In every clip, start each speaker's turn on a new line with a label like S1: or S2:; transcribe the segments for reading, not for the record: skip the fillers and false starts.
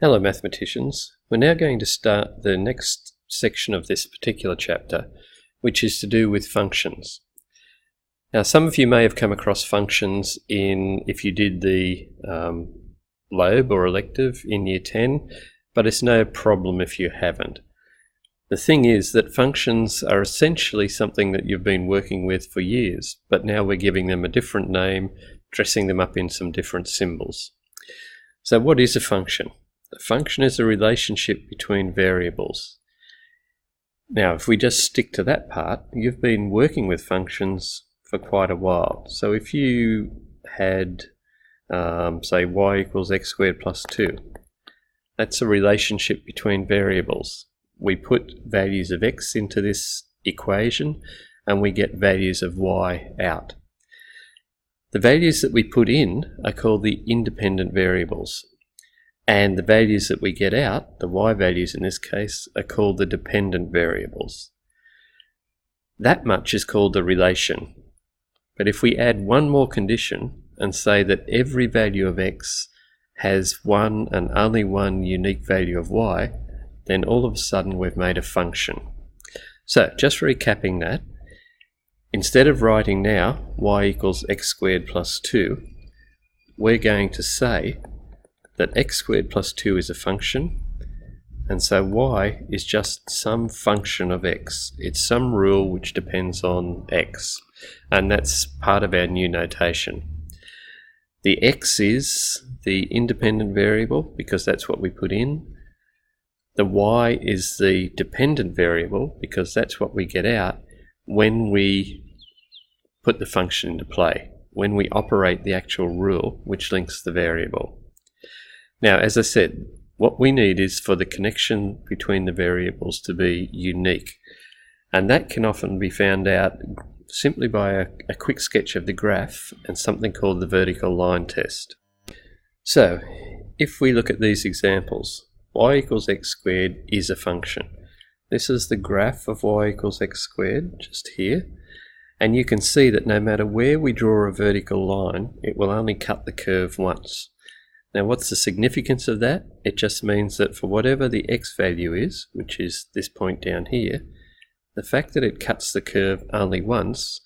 S1: Hello mathematicians, we're now going to start the next section of this particular chapter, which is to do with functions. Now some of you may have come across functions if you did the LOBE or elective in Year 10, but it's no problem if you haven't. The thing is that functions are essentially something that you've been working with for years, but now we're giving them a different name, dressing them up in some different symbols. So what is a function? A function is a relationship between variables. Now, if we just stick to that part, you've been working with functions for quite a while. So if you had, say, y equals x squared plus 2, that's a relationship between variables. We put values of x into this equation and we get values of y out. The values that we put in are called the independent variables. And the values that we get out, the y values in this case, are called the dependent variables. That much is called the relation. But if we add one more condition and say that every value of x has one and only one unique value of y, then all of a sudden we've made a function. So just recapping that, instead of writing now y equals x squared plus 2, we're going to say that x squared plus 2 is a function, and so y is just some function of x. It's some rule which depends on x, and that's part of our new notation. The x is the independent variable because that's what we put in. The y is the dependent variable because that's what we get out when we put the function into play, when we operate the actual rule which links the variable. Now, as I said, what we need is for the connection between the variables to be unique, and that can often be found out simply by a quick sketch of the graph and something called the vertical line test. So, if we look at these examples, y equals x squared is a function. This is the graph of y equals x squared, just here, and you can see that no matter where we draw a vertical line, it will only cut the curve once. Now what's the significance of that? It just means that for whatever the x value is, which is this point down here, the fact that it cuts the curve only once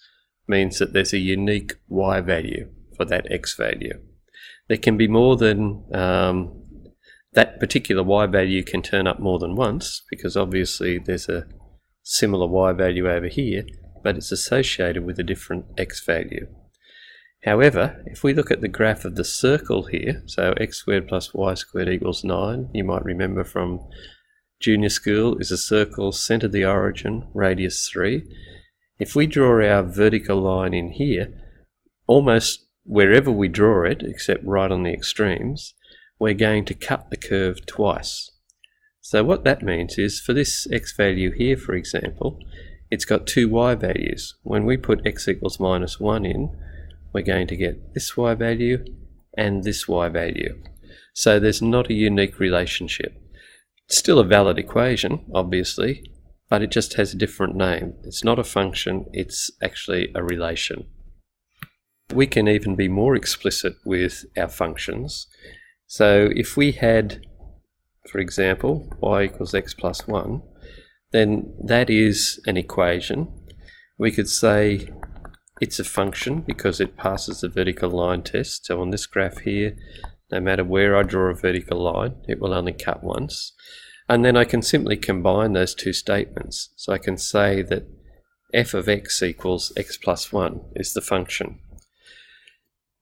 S1: means that there's a unique y value for that x value. There can be more than, that particular y value can turn up more than once, because obviously there's a similar y value over here, but it's associated with a different x value. However, if we look at the graph of the circle here, so x squared plus y squared equals 9, you might remember from junior school, is a circle, centre the origin, radius 3. If we draw our vertical line in here, almost wherever we draw it, except right on the extremes, we're going to cut the curve twice. So what that means is, for this x value here, for example, it's got two y values. When we put x equals minus 1 in, we're going to get this y value and this y value. So there's not a unique relationship. It's still a valid equation, obviously, but it just has a different name. It's not a function, it's actually a relation. We can even be more explicit with our functions. So if we had, for example, y equals x plus 1, then that is an equation. We could say it's a function because it passes the vertical line test. So on this graph here, no matter where I draw a vertical line, it will only cut once. And then I can simply combine those two statements. So I can say that f of x equals x plus 1 is the function.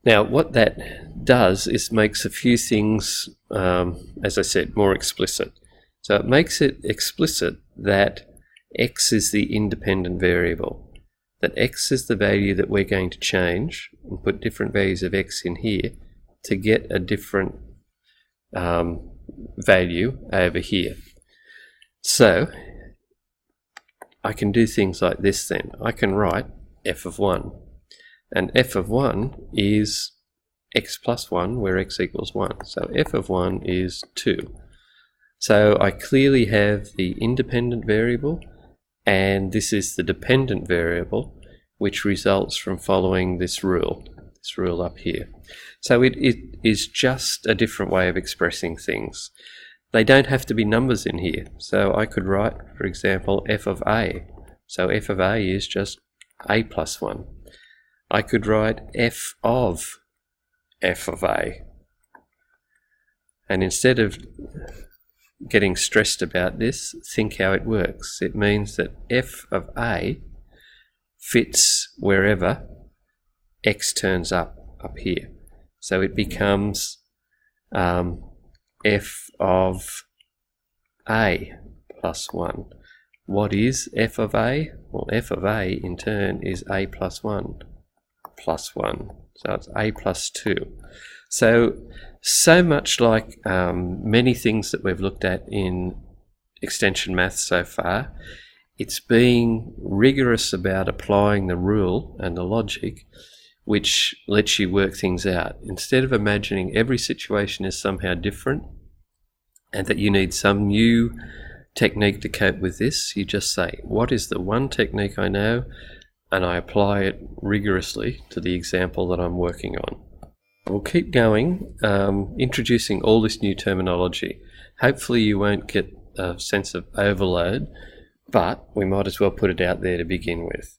S1: Now what that does is makes a few things, as I said, more explicit. So it makes it explicit that x is the independent variable. That x is the value that we're going to change and put different values of x in here to get a different value over here. So I can do things like this then. I can write f of 1, and f of 1 is x plus 1 where x equals 1. So f of 1 is 2. So I clearly have the independent variable, and this is the dependent variable, which results from following this rule. this rule up here. So it is just a different way of expressing things. They don't have to be numbers in here. So I could write, for example, f of a. So f of a is just a plus 1. I could write f of a. And instead of getting stressed about this, think how it works. It means that f of a fits wherever x turns up here. So it becomes f of a plus 1. What is f of a? Well, f of a in turn is a plus 1 plus 1. So it's a plus 2. So much like many things that we've looked at in extension maths so far, it's being rigorous about applying the rule and the logic which lets you work things out. Instead of imagining every situation is somehow different and that you need some new technique to cope with this, you just say, what is the one technique I know? And I apply it rigorously to the example that I'm working on. We'll keep going, introducing all this new terminology. Hopefully you won't get a sense of overload, but we might as well put it out there to begin with.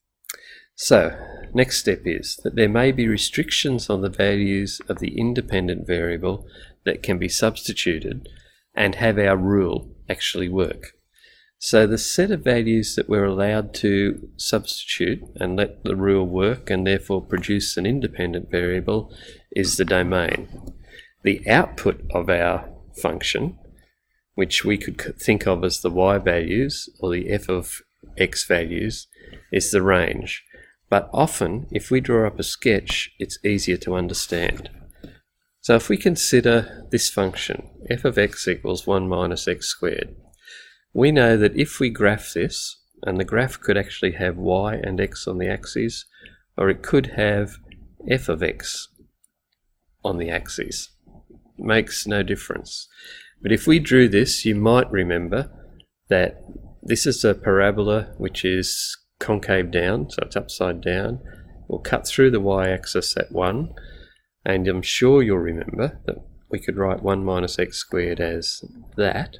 S1: So, next step is that there may be restrictions on the values of the independent variable that can be substituted and have our rule actually work. So the set of values that we're allowed to substitute and let the rule work and therefore produce an independent variable is the domain. The output of our function, which we could think of as the y values or the f of x values, is the range. But often, if we draw up a sketch, it's easier to understand. So if we consider this function, f of x equals 1 minus x squared, we know that if we graph this, and the graph could actually have y and x on the axes, or it could have f of x on the axes. Makes no difference. But if we drew this, you might remember that this is a parabola which is concave down, so it's upside down. We'll cut through the y-axis at 1, and I'm sure you'll remember that we could write 1 minus x squared as that,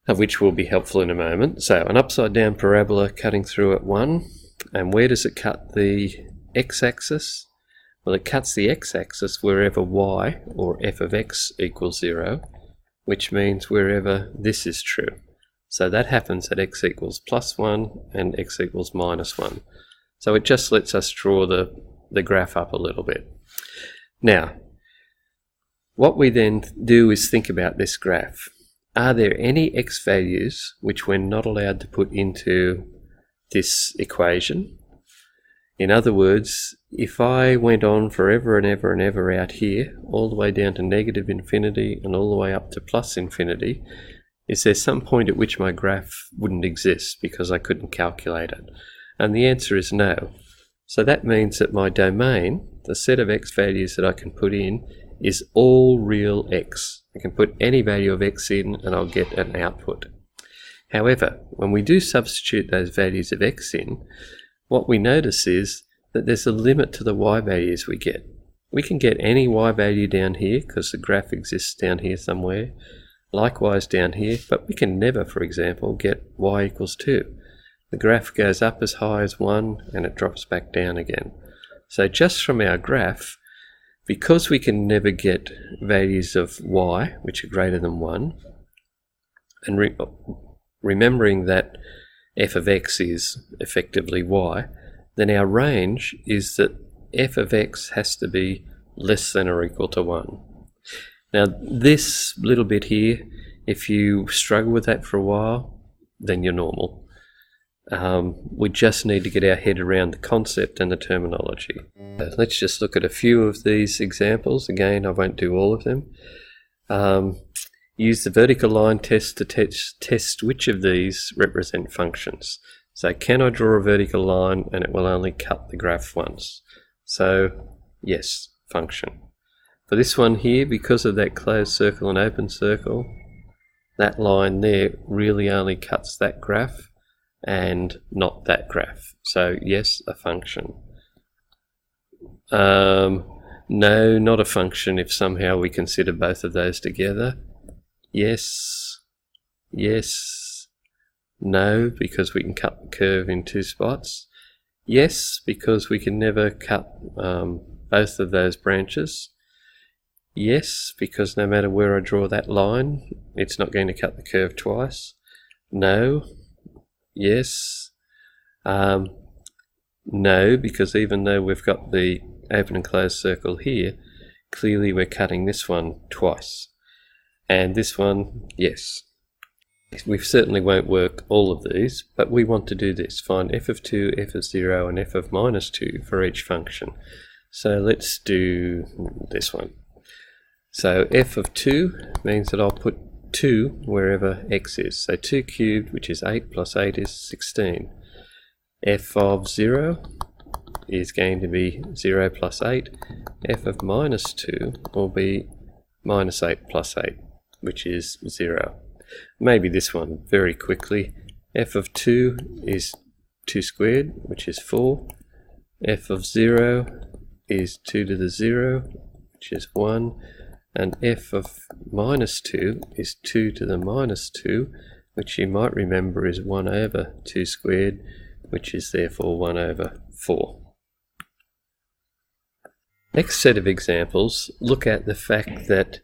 S1: which will be helpful in a moment. So an upside down parabola cutting through at 1, and where does it cut the x-axis? Well, it cuts the x-axis wherever y, or f of x, equals 0, which means wherever this is true. So that happens at x equals plus 1 and x equals minus 1. So it just lets us draw the graph up a little bit. Now, what we then do is think about this graph. Are there any x values which we're not allowed to put into this equation? In other words, if I went on forever and ever and ever out here, all the way down to negative infinity and all the way up to plus infinity, is there some point at which my graph wouldn't exist because I couldn't calculate it? And the answer is no. So that means that my domain, the set of x values that I can put in, is all real x. I can put any value of x in and I'll get an output. However, when we do substitute those values of x in, what we notice is that there's a limit to the y values we get. We can get any y value down here because the graph exists down here somewhere, likewise down here, but we can never, for example, get y equals 2. The graph goes up as high as 1 and it drops back down again. So just from our graph, because we can never get values of y which are greater than 1, and remembering that f of x is effectively y, then our range is that f of x has to be less than or equal to 1. Now this little bit here, if you struggle with that for a while, then you're normal. We just need to get our head around the concept and the terminology. Let's just look at a few of these examples. Again, I won't do all of them. Use the vertical line test to test which of these represent functions. So can I draw a vertical line and it will only cut the graph once? So yes, function. For this one here, because of that closed circle and open circle, that line there really only cuts that graph and not that graph. So yes, a function. No, not a function if somehow we consider both of those together. Yes, yes, no, because we can cut the curve in two spots. Yes, because we can never cut both of those branches. Yes, because no matter where I draw that line, it's not going to cut the curve twice. No. Yes. No, because even though we've got the open and closed circle here, clearly we're cutting this one twice. And this one, yes. We certainly won't work all of these, but we want to do this. Find f of 2, f of 0, and f of minus 2 for each function. So let's do this one. So f of 2 means that I'll put 2 wherever x is. So 2 cubed, which is 8, plus 8 is 16. F of 0 is going to be 0 plus 8. F of minus 2 will be minus 8 plus 8, which is 0. Maybe this one very quickly. F of 2 is 2 squared, which is 4. F of 0 is 2 to the 0, which is 1. And f of minus 2 is 2 to the minus 2, which you might remember is 1 over 2 squared, which is therefore 1 over 4. Next set of examples look at the fact that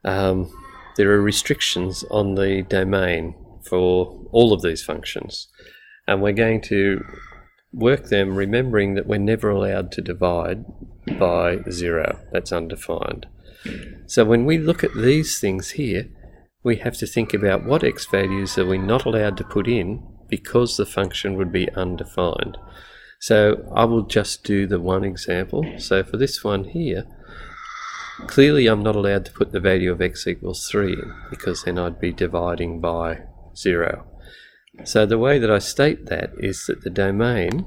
S1: there are restrictions on the domain for all of these functions. And we're going to work them remembering that we're never allowed to divide by 0. That's undefined. So when we look at these things here, we have to think about what x values are we not allowed to put in because the function would be undefined. So I will just do the one example. So for this one here, clearly I'm not allowed to put the value of x equals 3 in, because then I'd be dividing by 0. So the way that I state that is that the domain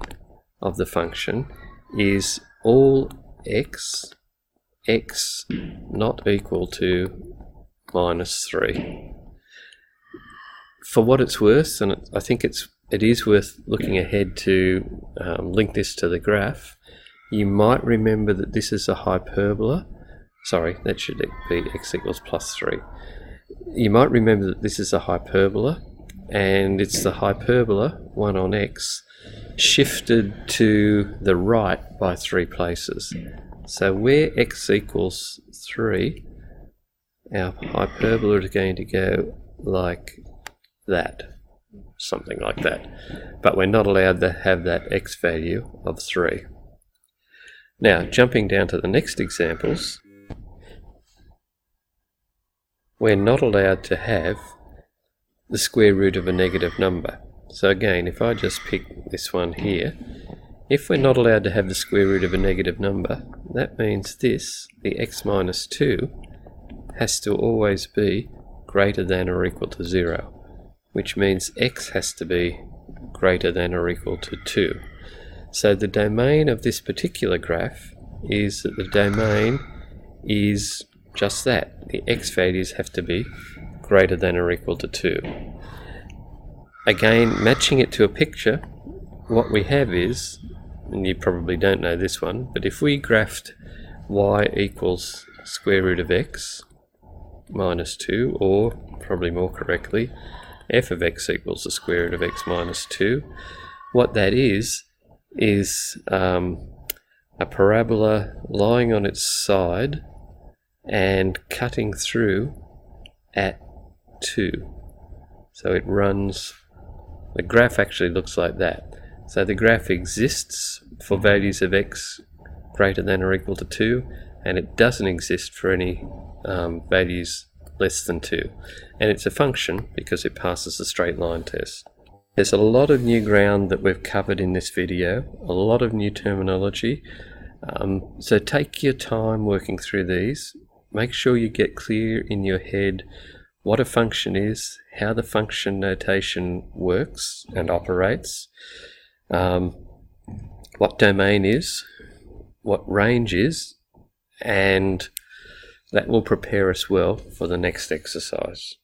S1: of the function is all x not equal to minus 3. For what it's worth, and I think it is worth looking ahead to link this to the graph, you might remember that this is a hyperbola. Sorry, that should be x equals plus 3. You might remember that this is a hyperbola, and it's the hyperbola, 1 on x, shifted to the right by 3 places. So where x equals 3, our hyperbola is going to go like that, something like that. But we're not allowed to have that x value of 3. Now, jumping down to the next examples, we're not allowed to have the square root of a negative number. So again, if I just pick this one here, if we're not allowed to have the square root of a negative number, that means this, the x minus 2, has to always be greater than or equal to 0, which means x has to be greater than or equal to 2. So the domain of this particular graph is that the domain is just that. The x values have to be greater than or equal to 2. Again, matching it to a picture, what we have is, and you probably don't know this one, but if we graphed y equals square root of x minus 2, or probably more correctly, f of x equals the square root of x minus 2, what that is a parabola lying on its side and cutting through at 2. So it runs, the graph actually looks like that. So the graph exists for values of x greater than or equal to 2, and it doesn't exist for any values less than 2. And it's a function because it passes the straight line test. There's a lot of new ground that we've covered in this video, a lot of new terminology. So take your time working through these. Make sure you get clear in your head what a function is, how the function notation works and operates, what domain is, what range is, and that will prepare us well for the next exercise.